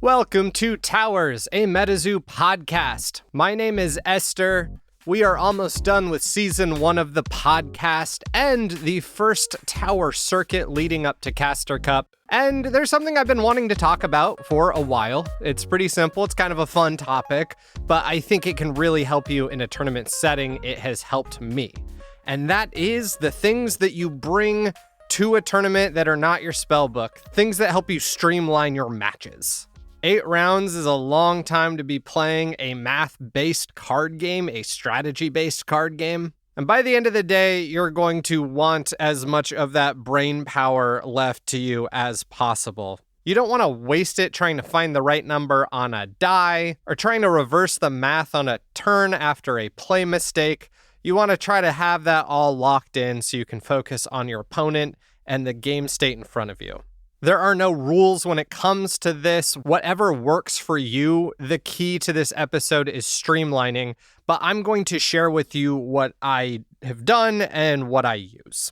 Welcome to Towers, a Metazoo podcast. My name is Ester. We are almost done with season 1 of the podcast and the first tower circuit leading up to Caster Cup. And there's something I've been wanting to talk about for a while. It's pretty simple. It's kind of a fun topic, but I think it can really help you in a tournament setting. It has helped me. And that is the things that you bring to a tournament that are not your spellbook, things that help you streamline your matches. 8 rounds is a long time to be playing a math-based card game, a strategy-based card game. And by the end of the day, you're going to want as much of that brain power left to you as possible. You don't want to waste it trying to find the right number on a die or trying to reverse the math on a turn after a play mistake. You want to try to have that all locked in so you can focus on your opponent and the game state in front of you. There are no rules when it comes to this. Whatever works for you, the key to this episode is streamlining, but I'm going to share with you what I have done and what I use.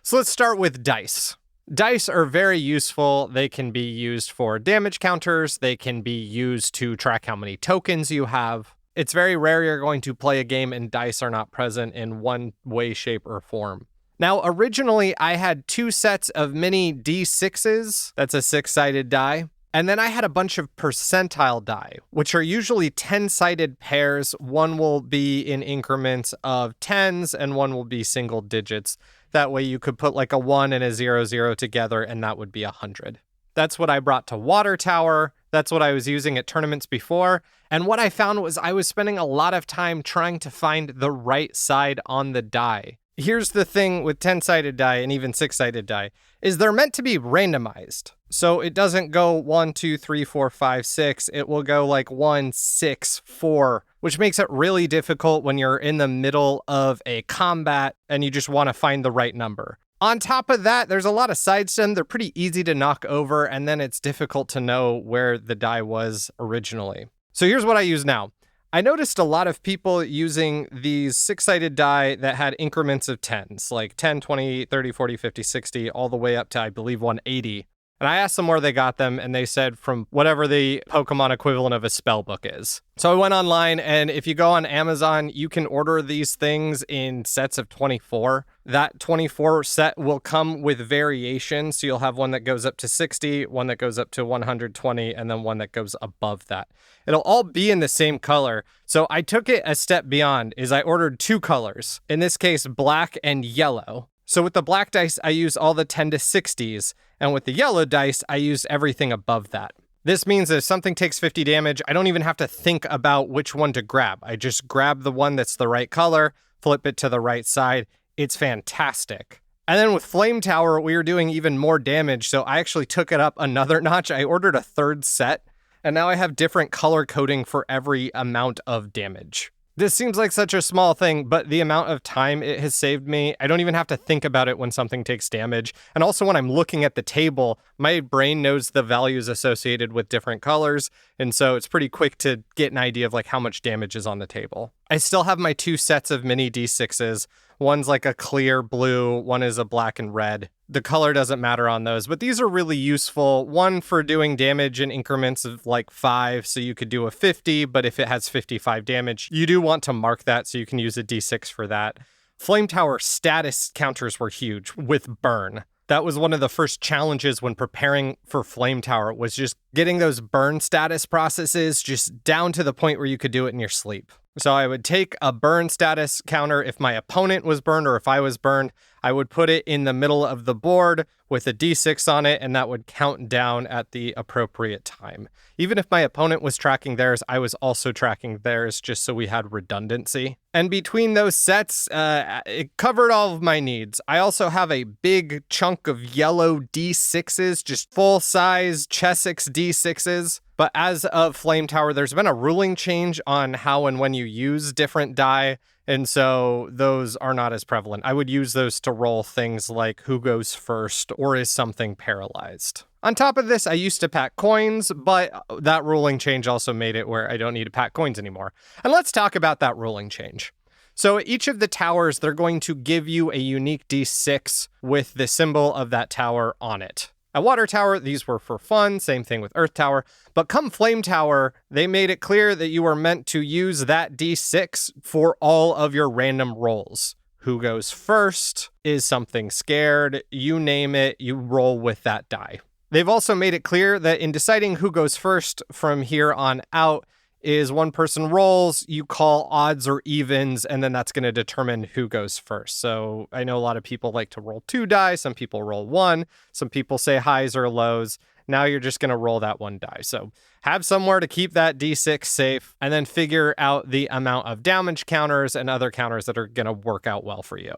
So let's start with dice. Dice are very useful. They can be used for damage counters. They can be used to track how many tokens you have. It's very rare you're going to play a game and dice are not present in one way, shape, or form. Now, originally, I had 2 sets of mini D6s. That's a 6-sided die. And then I had a bunch of percentile die, which are usually 10-sided pairs. One will be in increments of 10s and one will be single digits. That way you could put like a 1 and a 0 together and that would be 100. That's what I brought to Water Tower. That's what I was using at tournaments before. And what I found was I was spending a lot of time trying to find the right side on the die. Here's the thing with 10-sided die and even 6-sided die, is they're meant to be randomized. So it doesn't go 1, 2, 3, 4, 5, 6. It will go like 1, 6, 4, which makes it really difficult when you're in the middle of a combat and you just want to find the right number. On top of that, there's a lot of sides to them. They're pretty easy to knock over, and then it's difficult to know where the die was originally. So here's what I use now. I noticed a lot of people using these 6-sided die that had increments of 10s, like 10, 20, 30, 40, 50, 60, all the way up to, I believe, 180. And I asked them where they got them, and they said from whatever the Pokemon equivalent of a spellbook is. So I went online, and if you go on Amazon, you can order these things in sets of 24. That 24 set will come with variations. So you'll have one that goes up to 60, one that goes up to 120, and then one that goes above that. It'll all be in the same color. So I took it a step beyond, is I ordered 2 colors. In this case, black and yellow. So with the black dice, I use all the 10 to 60s, and with the yellow dice, I used everything above that. This means that if something takes 50 damage, I don't even have to think about which one to grab. I just grab the one that's the right color, flip it to the right side. It's fantastic. And then with Flame Tower, we were doing even more damage, so I actually took it up another notch. I ordered a 3rd set, and now I have different color coding for every amount of damage. This seems like such a small thing, but the amount of time it has saved me, I don't even have to think about it when something takes damage. And also when I'm looking at the table, my brain knows the values associated with different colors. And so it's pretty quick to get an idea of like how much damage is on the table. I still have my 2 sets of mini D6s. One's like a clear blue, one is a black and red. The color doesn't matter on those, but these are really useful. One for doing damage in increments of like 5, so you could do a 50, but if it has 55 damage, you do want to mark that, so you can use a D6 for that. Flame Tower status counters were huge with burn. That was one of the first challenges when preparing for Flame Tower, was just getting those burn status processes just down to the point where you could do it in your sleep. So I would take a burn status counter if my opponent was burned or if I was burned. I would put it in the middle of the board with a D6 on it, and that would count down at the appropriate time. Even if my opponent was tracking theirs, I was also tracking theirs just so we had redundancy. And between those sets, it covered all of my needs. I also have a big chunk of yellow D6s, just full-size Chessex D6s. But as of Flame Tower, there's been a ruling change on how and when you use different die, and so those are not as prevalent. I would use those to roll things like who goes first or is something paralyzed. On top of this, I used to pack coins, but that ruling change also made it where I don't need to pack coins anymore. And let's talk about that ruling change. So each of the towers, they're going to give you a unique D6 with the symbol of that tower on it. At Water Tower, these were for fun, same thing with Earth Tower. But come Flame Tower, they made it clear that you are meant to use that D6 for all of your random rolls. Who goes first? Is something scared? You name it, you roll with that die. They've also made it clear that in deciding who goes first from here on out is one person rolls, you call odds or evens, and then that's going to determine who goes first. So I know a lot of people like to roll 2 die. Some people roll 1. Some people say highs or lows. Now you're just going to roll that 1 die. So have somewhere to keep that D6 safe, and then figure out the amount of damage counters and other counters that are going to work out well for you.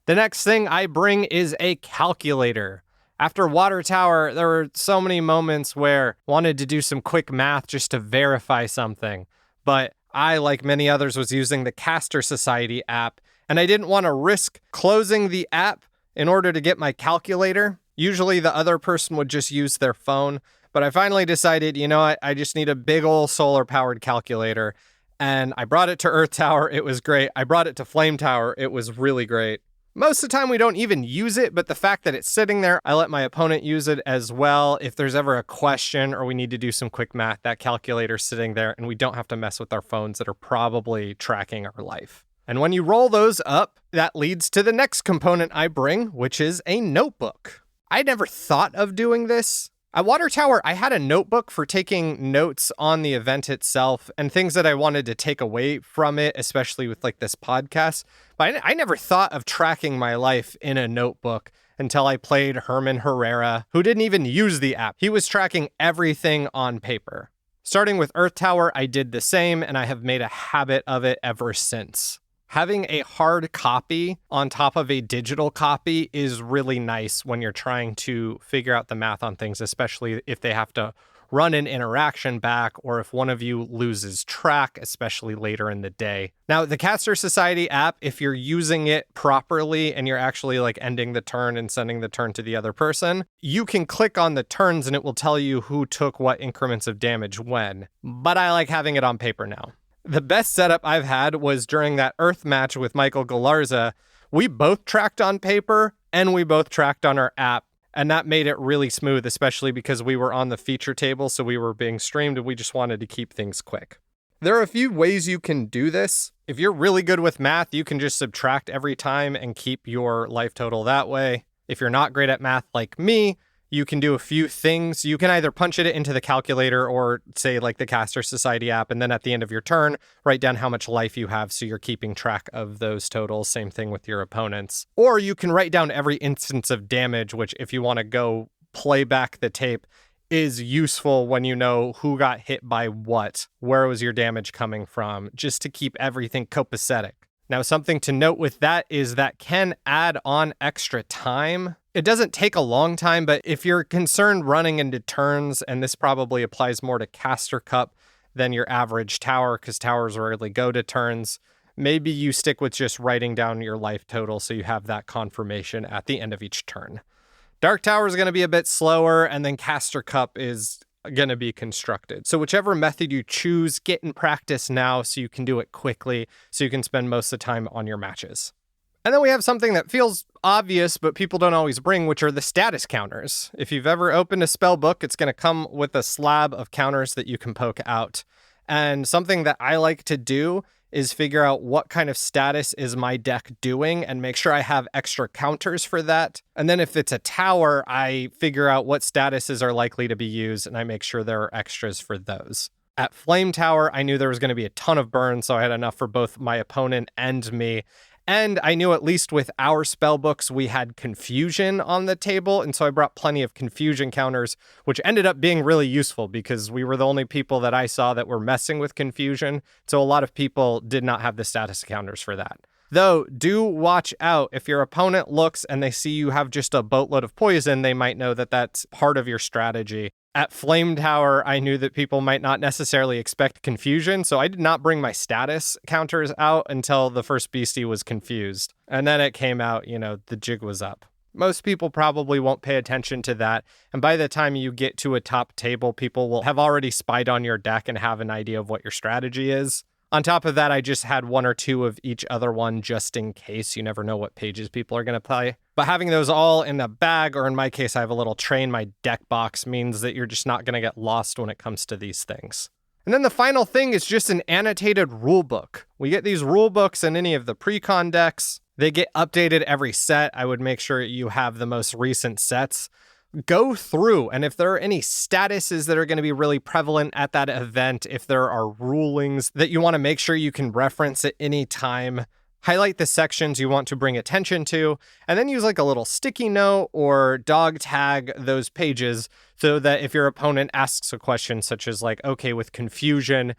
The next thing I bring is a calculator. After Water Tower, there were so many moments where I wanted to do some quick math just to verify something. But I, like many others, was using the Chandler Society app, and I didn't want to risk closing the app in order to get my calculator. Usually the other person would just use their phone, but I finally decided, you know what, I just need a big old solar-powered calculator. And I brought it to Earth Tower. It was great. I brought it to Flame Tower. It was really great. Most of the time we don't even use it, but the fact that it's sitting there, I let my opponent use it as well. If there's ever a question or we need to do some quick math, that calculator's sitting there and we don't have to mess with our phones that are probably tracking our life. And when you roll those up, that leads to the next component I bring, which is a notebook. I never thought of doing this. At Water Tower, I had a notebook for taking notes on the event itself and things that I wanted to take away from it, especially with like this podcast. But I never thought of tracking my life in a notebook until I played Herman Herrera, who didn't even use the app. He was tracking everything on paper. Starting with Earth Tower, I did the same, and I have made a habit of it ever since. Having a hard copy on top of a digital copy is really nice when you're trying to figure out the math on things, especially if they have to run an interaction back or if one of you loses track, especially later in the day. Now, the Chandler Society app, if you're using it properly and you're actually like ending the turn and sending the turn to the other person, you can click on the turns and it will tell you who took what increments of damage when. But I like having it on paper now. The best setup I've had was during that Earth match with Michael Galarza. We both tracked on paper and we both tracked on our app. And that made it really smooth, especially because we were on the feature table, so we were being streamed and we just wanted to keep things quick. There are a few ways you can do this. If you're really good with math, you can just subtract every time and keep your life total that way. If you're not great at math like me, you can do a few things. You can either punch it into the calculator or say like the Chandler Society app, and then at the end of your turn, write down how much life you have so you're keeping track of those totals. Same thing with your opponents. Or you can write down every instance of damage, which if you want to go play back the tape is useful when you know who got hit by what, where was your damage coming from, just to keep everything copacetic. Now, something to note with that is that can add on extra time. It doesn't take a long time, but if you're concerned running into turns, and this probably applies more to Caster Cup than your average tower, because towers rarely go to turns, maybe you stick with just writing down your life total so you have that confirmation at the end of each turn. Dark Tower is going to be a bit slower, and then Caster Cup is going to be constructed. So whichever method you choose, get in practice now so you can do it quickly, so you can spend most of the time on your matches. And then we have something that feels obvious, but people don't always bring, which are the status counters. If you've ever opened a Spellbook, it's going to come with a slab of counters that you can poke out. And something that I like to do is figure out what kind of status is my deck doing and make sure I have extra counters for that. And then if it's a tower, I figure out what statuses are likely to be used and I make sure there are extras for those. At Flame Tower, I knew there was going to be a ton of burn, so I had enough for both my opponent and me. And I knew at least with our spellbooks, we had confusion on the table. And so I brought plenty of confusion counters, which ended up being really useful because we were the only people that I saw that were messing with confusion. So a lot of people did not have the status counters for that. Though, do watch out. If your opponent looks and they see you have just a boatload of poison, they might know that that's part of your strategy. At Flame Tower, I knew that people might not necessarily expect confusion, so I did not bring my status counters out until the first beastie was confused. And then it came out, the jig was up. Most people probably won't pay attention to that, and by the time you get to a top table, people will have already spied on your deck and have an idea of what your strategy is. On top of that, I just had one or two of each other one just in case. You never know what pages people are going to play. But having those all in a bag, or in my case, I have a little tray in my deck box, means that you're just not going to get lost when it comes to these things. And then the final thing is just an annotated rule book. We get these rule books in any of the pre-con decks. They get updated every set. I would make sure you have the most recent sets. Go through, and if there are any statuses that are going to be really prevalent at that event, if there are rulings that you want to make sure you can reference at any time, highlight the sections you want to bring attention to, and then use like a little sticky note or dog tag those pages so that if your opponent asks a question such as like, okay, with confusion,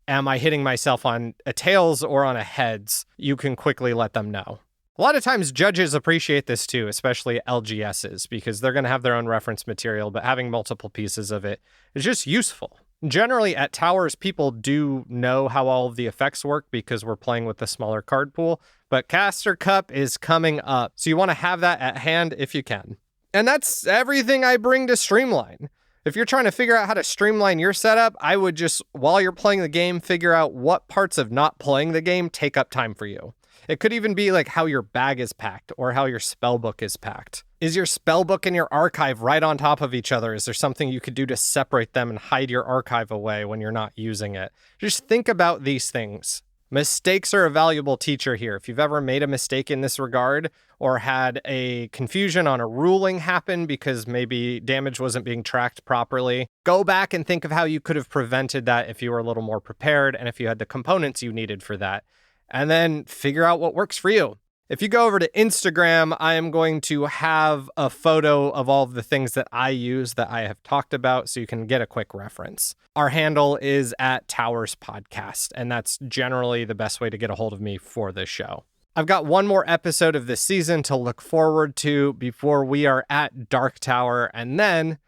am I hitting myself on a tails or on a heads, you can quickly let them know. A lot of times judges appreciate this too, especially LGSs, because they're going to have their own reference material, but having multiple pieces of it is just useful. Generally, at Towers, people do know how all of the effects work because we're playing with the smaller card pool, but Caster Cup is coming up, so you want to have that at hand if you can. And that's everything I bring to Streamline. If you're trying to figure out how to streamline your setup, I would just, while you're playing the game, figure out what parts of not playing the game take up time for you. It could even be like how your bag is packed or how your spellbook is packed. Is your spellbook and your archive right on top of each other? Is there something you could do to separate them and hide your archive away when you're not using it? Just think about these things. Mistakes are a valuable teacher here. If you've ever made a mistake in this regard or had a confusion on a ruling happen because maybe damage wasn't being tracked properly, go back and think of how you could have prevented that if you were a little more prepared and if you had the components you needed for that. And then figure out what works for you. If you go over to Instagram, I am going to have a photo of all of the things that I use that I have talked about so you can get a quick reference. Our handle is @Towers Podcast, and that's generally the best way to get a hold of me for this show. I've got one more episode of this season to look forward to before we are at Dark Tower, and then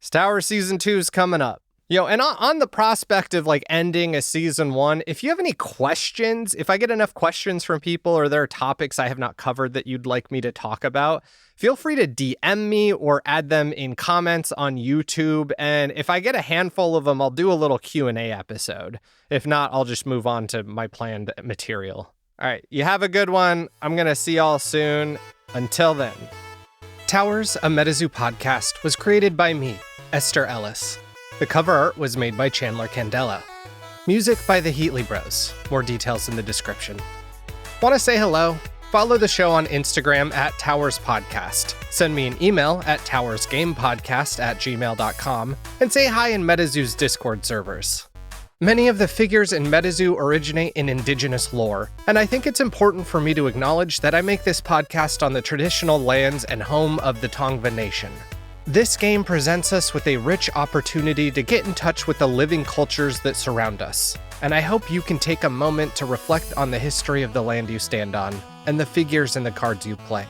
Tower Season 2 is coming up. And on the prospect of like ending a season 1, if you have any questions, if I get enough questions from people or there are topics I have not covered that you'd like me to talk about, feel free to DM me or add them in comments on YouTube. And if I get a handful of them, I'll do a little Q&A episode. If not, I'll just move on to my planned material. All right, you have a good one. I'm going to see y'all soon. Until then. Towers, a Metazoo podcast, was created by me, Ester Ellis. The cover art was made by Chandler Candela. Music by the Heatley Bros. More details in the description. Want to say hello? Follow the show on Instagram @Towers Podcast. Send me an email at towersgamepodcast@gmail.com and say hi in Metazoo's Discord servers. Many of the figures in Metazoo originate in indigenous lore, and I think it's important for me to acknowledge that I make this podcast on the traditional lands and home of the Tongva Nation. This game presents us with a rich opportunity to get in touch with the living cultures that surround us, and I hope you can take a moment to reflect on the history of the land you stand on and the figures and the cards you play.